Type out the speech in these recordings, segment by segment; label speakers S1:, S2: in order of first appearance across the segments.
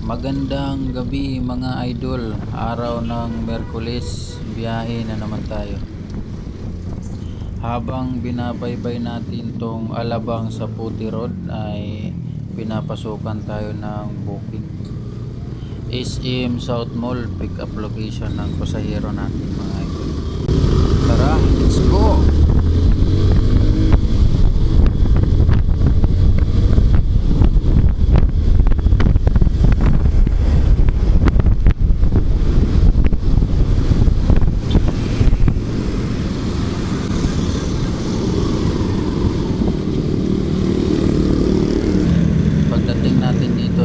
S1: Magandang gabi mga idol, araw ng Merkulis, biyahe na naman tayo. Habang binabaybay natin tong Alabang sa Puti Road ay pinapasukan tayo ng booking. SM South Mall, pick up location ng pasahero natin mga idol. Tara, let's go!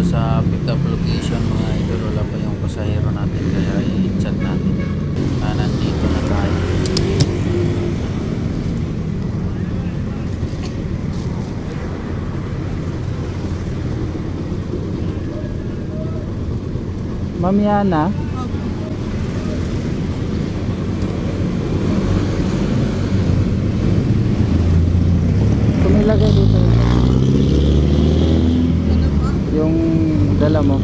S1: Sa pick up location mga idol, wala pa yung pasahero natin kaya i-chat natin na nandito na tayo. Ma'am Yana, kumilagay dito yung dala mo.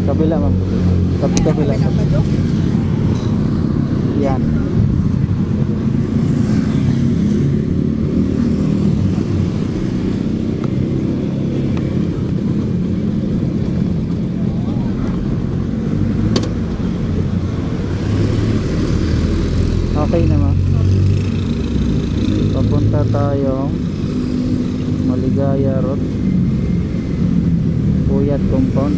S1: Kabila ma'am. Kabila. Yan. Okay na ma'am. Papunta tayong Maligaya Road, Puyat Compound.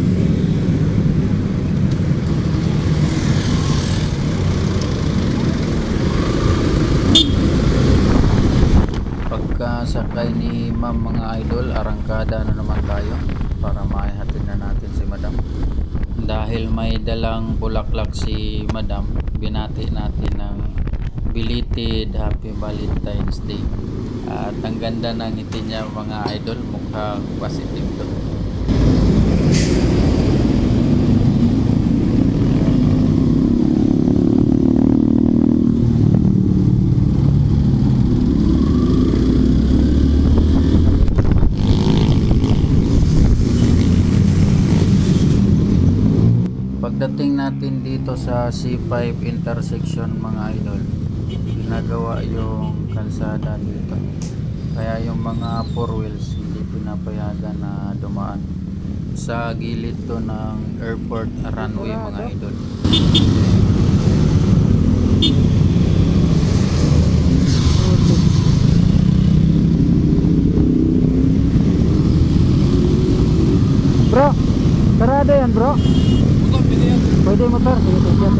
S1: Pagkasakay ni ma'am mga idol, arangkada na naman tayo para maihatid na natin si madam. Dahil may dalang bulaklak si madam, binati natin ng belated Happy Valentine's Day. At ang ganda ng ngiti niya mga idol, mukhang positive to. Pagdating natin dito sa C5 intersection mga idol, ginagawa yung kalsada dito, kaya yung mga 4 wheels hindi pinapayagan na dumaan sa gilid to ng airport runway mga idol. Bro, sarado yan bro. Pwede motor, sige siap.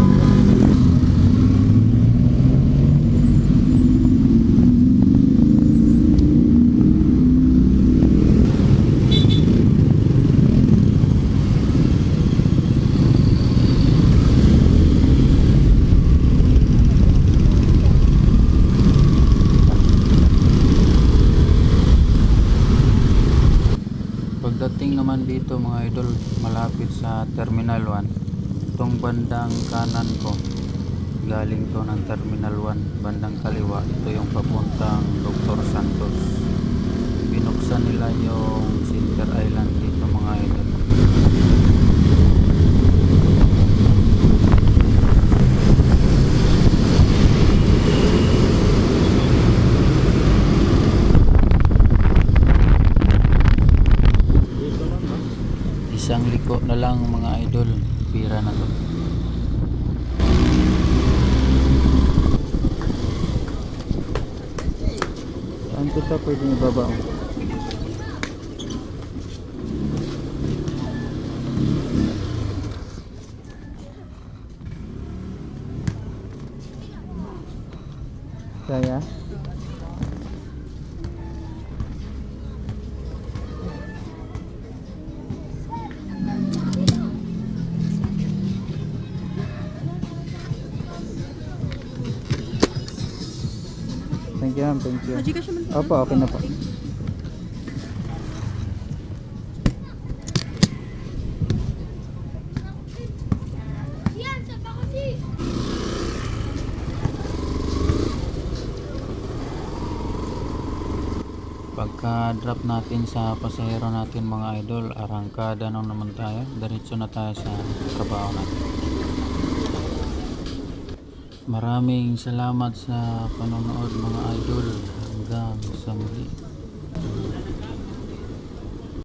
S1: Pagdating naman dito mga idol, malapit sa Terminal 1. Itong bandang kanan ko, galing to ng Terminal 1, bandang kaliwa, ito yung papuntang Dr. Santos. Binuksan nila yung Center Island dito mga idol. Isang liko na lang mga idol, pira na to. Saan kita pwede ibaba? Kaya Thank you, ma'am. Thank you.
S2: Gcash naman po.
S1: Opo, okay na po. Pagka-drop natin sa pasahero natin mga idol, arangkada na naman tayo. Diretso na tayo sa trabaho natin. Maraming salamat sa panonood mga idol. Hanggang sa muli.